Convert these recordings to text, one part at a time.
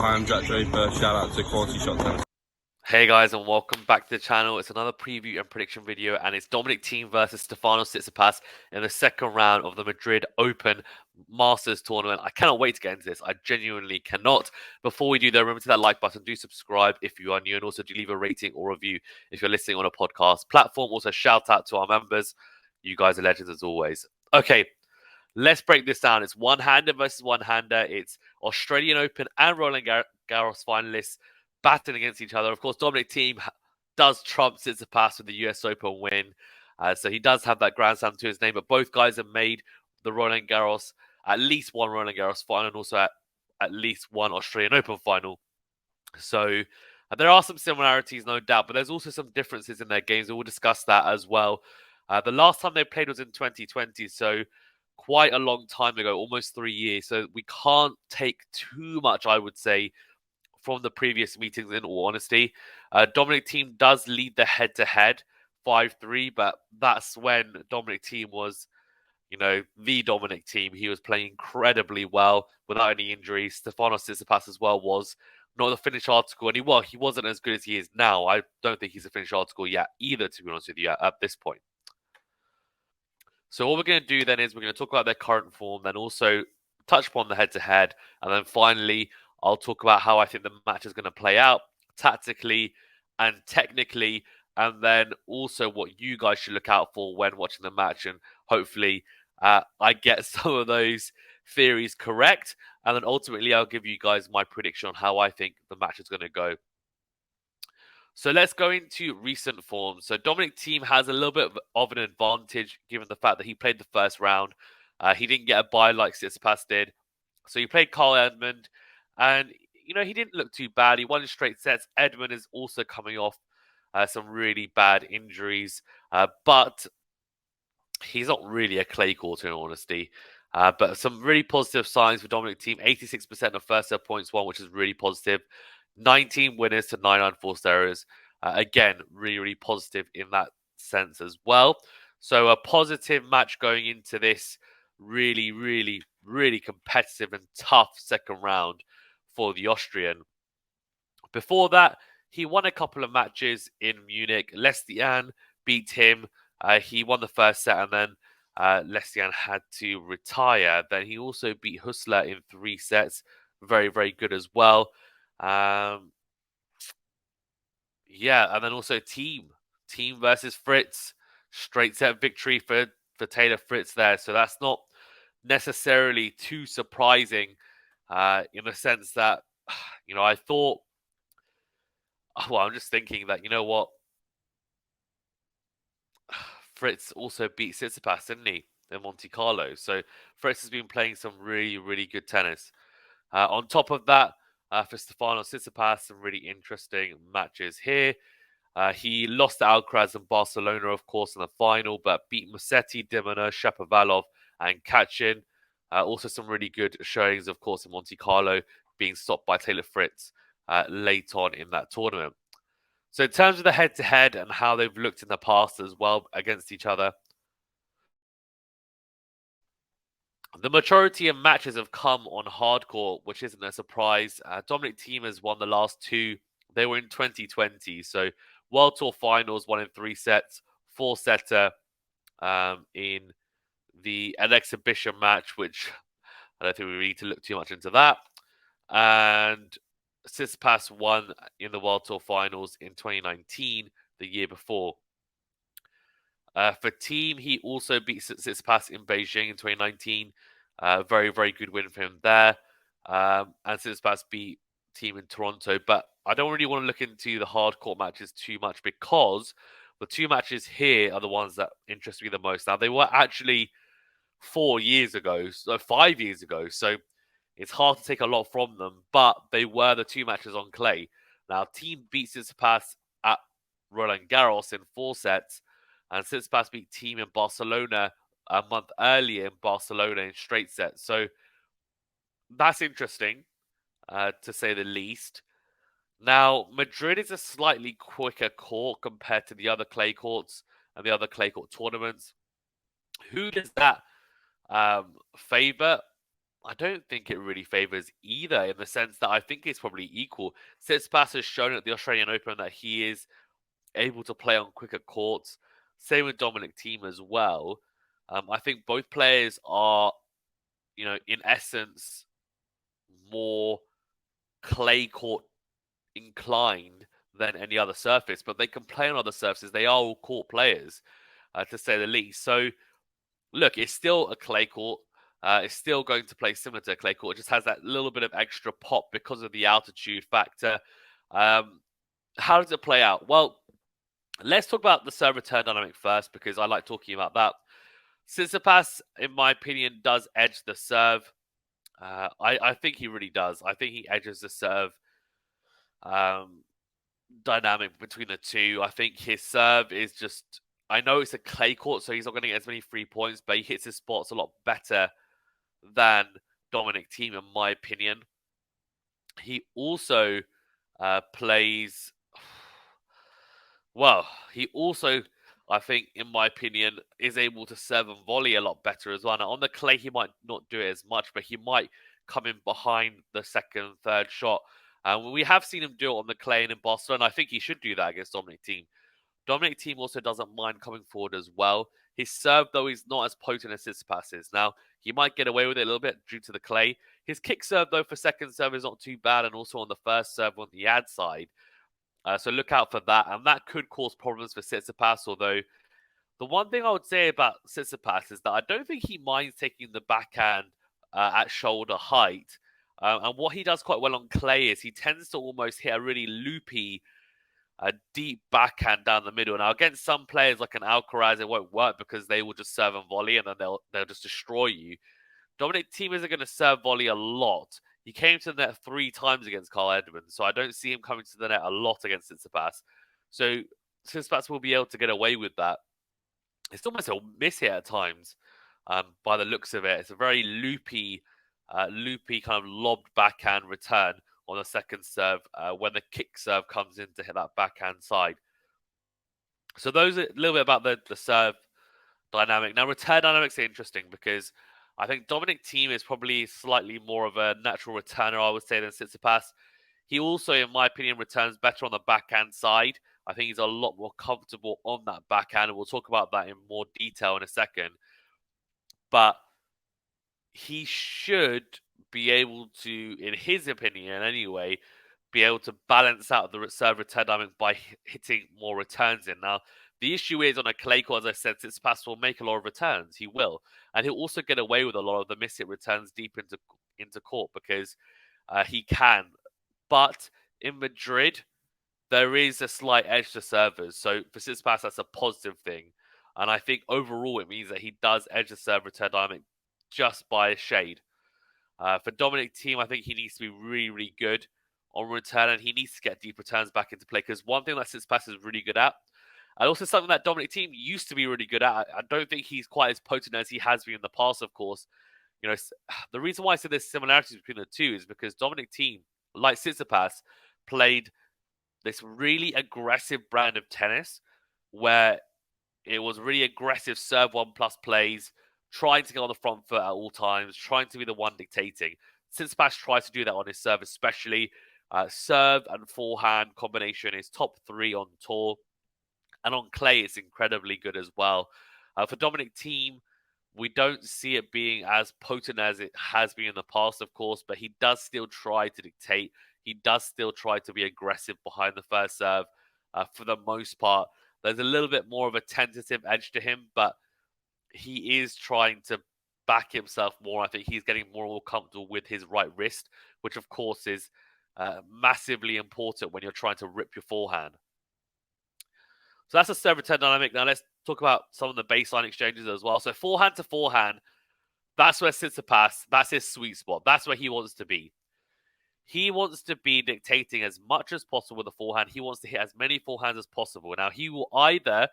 Hi, I'm Jack Draper. Shout out to QualityShot Tennis. Hey guys, and welcome back to the channel. It's another preview and prediction video, and it's Dominic Thiem versus Stefanos Tsitsipas in the second round of the Madrid Open Masters tournament. I cannot wait to get into this. I genuinely cannot. Before we do, though, remember to hit that like button. Do subscribe if you are new, and also do leave a rating or review if you're listening on a podcast platform. Also, shout out to our members. You guys are legends as always. Okay, let's break this down. It's one-hander versus one-hander. It's Australian Open and Roland Garros finalists battling against each other. Of course, Dominic Thiem does trump Tsitsipas with the US Open win. So he does have that Grand Slam to his name, but both guys have made the Roland Garros, at least one Roland Garros final, and also at least one Australian Open final. So there are some similarities, no doubt, but there's also some differences in their games, and we'll discuss that as well. The last time they played was in 2020, so quite a long time ago, almost 3 years. So we can't take too much, I would say, from the previous meetings, in all honesty. Dominic Thiem does lead the head-to-head 5-3, but that's when Dominic Thiem was, the Dominic Thiem. He was playing incredibly well without any injuries. Stefanos Tsitsipas as well was not the finished article, and he wasn't as good as he is now. I don't think he's a finished article yet either, to be honest with you, at this point. So what we're going to do then is we're going to talk about their current form, then also touch upon the head-to-head, and then finally I'll talk about how I think the match is going to play out tactically and technically, and then also what you guys should look out for when watching the match. And hopefully I get some of those theories correct. And then ultimately I'll give you guys my prediction on how I think the match is going to go. So let's go into recent form. So Dominic Thiem has a little bit of an advantage given the fact that he played the first round. He didn't get a bye like Tsitsipas did. So he played Kyle Edmund. And, he didn't look too bad. He won in straight sets. Edmund is also coming off some really bad injuries. But he's not really a clay court, in all honesty. But some really positive signs for Dominic Thiem. 86% of first set points won, which is really positive. 19 winners to 9 unforced errors. Again, really, really positive in that sense as well. So a positive match going into this really, really, really competitive and tough second round for the Austrian. Before that, he won a couple of matches in Munich. Lestian beat him. He won the first set, and then Lestian had to retire. Then he also beat Hussler in 3 sets. Very, very good as well. And then also Thiem versus Fritz. Straight set victory for Taylor Fritz there. So that's not necessarily too surprising in the sense that, I thought, I'm just thinking that, Fritz also beat Tsitsipas, didn't he, in Monte Carlo? So Fritz has been playing some really, really good tennis. On top of that, for Stefanos Tsitsipas, some really interesting matches here. He lost to Alcaraz in Barcelona, of course, in the final, but beat Musetti, Dimona, Shapovalov, and Kachin. Also some really good showings, of course, in Monte Carlo, being stopped by Taylor Fritz late on in that tournament. So in terms of the head-to-head and how they've looked in the past as well against each other, the majority of matches have come on hard court, which isn't a surprise. Dominic Thiem has won the last 2. They were in 2020. So World Tour Finals, won in 3 sets, 4-setter in an exhibition match, which I don't think we need to look too much into that. And Tsitsipas won in the World Tour Finals in 2019, the year before. For Thiem, he also beat Tsitsipas in Beijing in 2019. Very, very good win for him there. And Tsitsipas beat Thiem in Toronto. But I don't really want to look into the hard court matches too much because the 2 matches here are the ones that interest me the most. Now, they were actually 4 years ago, so 5 years ago. So it's hard to take a lot from them, but they were the 2 matches on clay. Now, Thiem beat Tsitsipas at Roland Garros in 4 sets, and Tsitsipas beat Thiem in Barcelona a month earlier in Barcelona in straight sets. So that's interesting, to say the least. Now, Madrid is a slightly quicker court compared to the other clay courts and the other clay court tournaments. Who does that favor? I don't think it really favours either, in the sense that I think it's probably equal. Tsitsipas has shown at the Australian Open that he is able to play on quicker courts. Same with Dominic Thiem as well. I think both players are, in essence, more clay court inclined than any other surface, but they can play on other surfaces. They are all court players, to say the least. So, look, it's still a clay court. It's still going to play similar to a clay court. It just has that little bit of extra pop because of the altitude factor. How does it play out? Well, let's talk about the serve return dynamic first, because I like talking about that. Tsitsipas, in my opinion, does edge the serve. I think he really does. I think he edges the serve dynamic between the two. I think his serve is just. I know it's a clay court, so he's not going to get as many free points, but he hits his spots a lot better than Dominic Thiem, in my opinion. He also plays. Well, he also, I think, in my opinion, is able to serve and volley a lot better as well. Now, on the clay, he might not do it as much, but he might come in behind the second, third shot. And we have seen him do it on the clay and in Barcelona. I think he should do that against Dominic Thiem. Dominic Thiem also doesn't mind coming forward as well. His serve, though, is not as potent as Tsitsipas is. Now, he might get away with it a little bit due to the clay. His kick serve, though, for second serve is not too bad, and also on the first serve on the ad side. So look out for that, and that could cause problems for Tsitsipas, although the one thing I would say about Tsitsipas is that I don't think he minds taking the backhand at shoulder height. And what he does quite well on clay is he tends to almost hit a really loopy, deep backhand down the middle. Now, against some players like an Alcaraz, it won't work because they will just serve and volley, and then they'll just destroy you. Dominic Thiem isn't going to serve volley a lot. He came to the net 3 times against Carl Edmonds, so I don't see him coming to the net a lot against Tsitsipas. So Tsitsipas will be able to get away with that. It's almost a miss hit at times, by the looks of it. It's a very loopy kind of lobbed backhand return on the second serve when the kick serve comes in to hit that backhand side. So those are a little bit about the serve dynamic. Now, return dynamics are interesting because I think Dominic Thiem is probably slightly more of a natural returner, I would say, than Tsitsipas. He also, in my opinion, returns better on the backhand side. I think he's a lot more comfortable on that backhand, and we'll talk about that in more detail in a second. But he should be able to, in his opinion anyway, be able to balance out the serve return dynamic by hitting more returns in. Now, the issue is on a clay court, as I said, Tsitsipas will make a lot of returns. He will. And he'll also get away with a lot of the miss hit returns deep into court because he can. But in Madrid, there is a slight edge to servers. So for Tsitsipas, that's a positive thing. And I think overall it means that he does edge the serve return dynamic just by a shade. For Dominic Thiem, I think he needs to be really, really good on return, and he needs to get deep returns back into play, because one thing that Tsitsipas is really good at, and also something that Dominic Thiem used to be really good at, I don't think he's quite as potent as he has been in the past, of course. The reason why I say there's similarities between the two is because Dominic Thiem, like Tsitsipas, played this really aggressive brand of tennis where it was really aggressive serve 1+ plays, trying to get on the front foot at all times, trying to be the one dictating. Tsitsipas tries to do that on his serve, especially. Serve and forehand combination is top 3 on tour. And on clay, it's incredibly good as well. For Dominic Thiem, we don't see it being as potent as it has been in the past, of course, but he does still try to dictate. He does still try to be aggressive behind the first serve for the most part. There's a little bit more of a tentative edge to him, but he is trying to back himself more. I think he's getting more and more comfortable with his right wrist, which, of course, is massively important when you're trying to rip your forehand. So that's a serve return dynamic. Now let's talk about some of the baseline exchanges as well. So forehand to forehand, that's where Tsitsipas, that's his sweet spot. That's where he wants to be. He wants to be dictating as much as possible with the forehand. He wants to hit as many forehands as possible. Now, he will either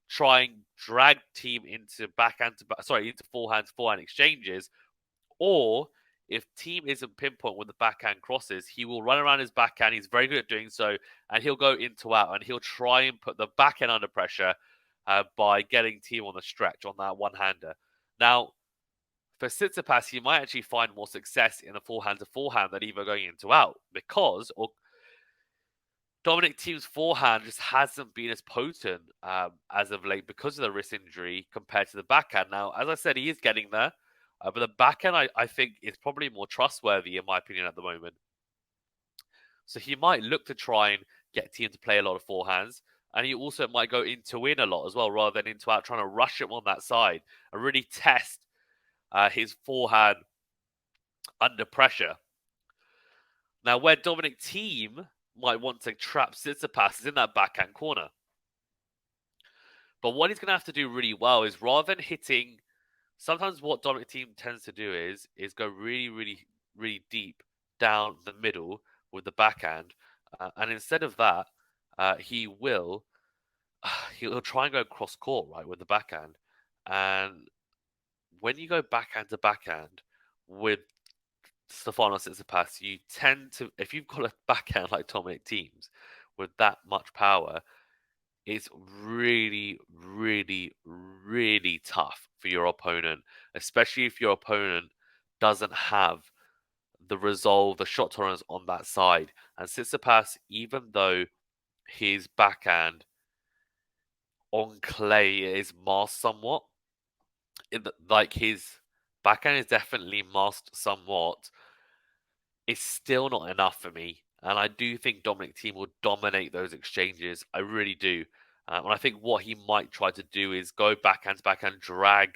try and drag Thiem into into forehand exchanges, or if Thiem isn't pinpoint with the backhand crosses, he will run around his backhand. He's very good at doing so, and he'll go into out, and he'll try and put the backhand under pressure by getting Thiem on the stretch on that one-hander. Now, For Tsitsipas, he might actually find more success in a forehand to forehand than either going into out because Dominic Thiem's forehand just hasn't been as potent as of late because of the wrist injury compared to the backhand. Now, as I said, he is getting there, but the backhand I think is probably more trustworthy in my opinion at the moment. So he might look to try and get Thiem to play a lot of forehands. And he also might go into win a lot as well, rather than into out, trying to rush him on that side and really test his forehand under pressure. Now, where Dominic Thiem might want to trap Tsitsipas is in that backhand corner. But what he's going to have to do really well is rather than hitting, sometimes what Dominic Thiem tends to do is go really, really, really deep down the middle with the backhand. And instead of that, he'll try and go cross court, right, with the backhand. And when you go backhand to backhand with Stefanos Tsitsipas, you tend to, if you've got a backhand like Dominic Thiem's with that much power, it's really, really, really tough for your opponent, especially if your opponent doesn't have the resolve, the shot tolerance on that side. And Tsitsipas, even though his backhand on clay is masked somewhat, like his backhand is definitely masked somewhat, it's still not enough for me. And I do think Dominic Thiem will dominate those exchanges. I really do. And I think what he might try to do is go backhand to backhand, drag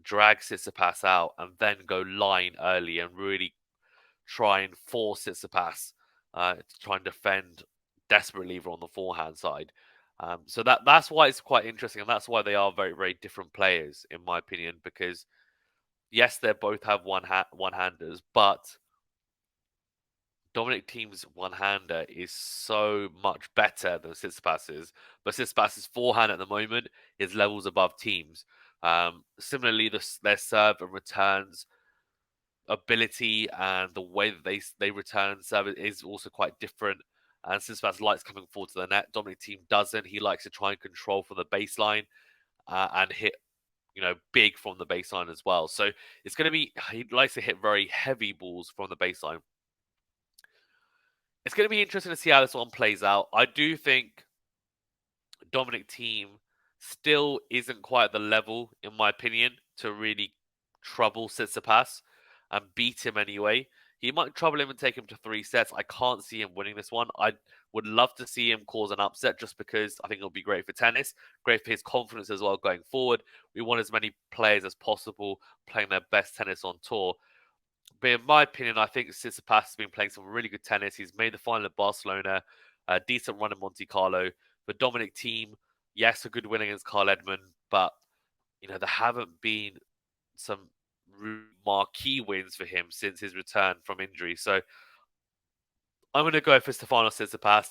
Tsitsipas out, and then go line early and really try and force Tsitsipas to try and defend desperately on the forehand side. So that's why it's quite interesting, and that's why they are very, very different players, in my opinion, because yes, they both have one-handers, but Dominic Thiem's one-hander is so much better than Tsitsipas's, but Tsitsipas's forehand at the moment is levels above Thiem's. Similarly, their serve and returns ability and the way that they return serve is also quite different. And Tsitsipas likes coming forward to the net. Dominic Thiem doesn't. He likes to try and control from the baseline and hit, big from the baseline as well. So it's going to be, he likes to hit very heavy balls from the baseline. It's going to be interesting to see how this one plays out. I do think Dominic Thiem still isn't quite at the level, in my opinion, to really trouble Tsitsipas and beat him anyway. He might trouble him and take him to 3 sets. I can't see him winning this one. I would love to see him cause an upset just because I think it'll be great for tennis, great for his confidence as well going forward. We want as many players as possible playing their best tennis on tour. But in my opinion, I think Tsitsipas has been playing some really good tennis. He's made the final at Barcelona, a decent run in Monte Carlo. But Dominic Thiem, yes, a good win against Carl Edmund, but there haven't been some marquee wins for him since his return from injury. So I'm going to go for Stefanos Tsitsipas.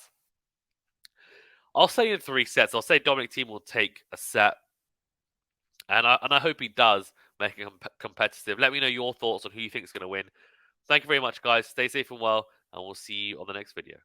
I'll say in 3 sets. I'll say Dominic Thiem will take a set, and I hope he does make it competitive. Let me know your thoughts on who you think is going to win. Thank you very much, guys. Stay safe and well, and we'll see you on the next video.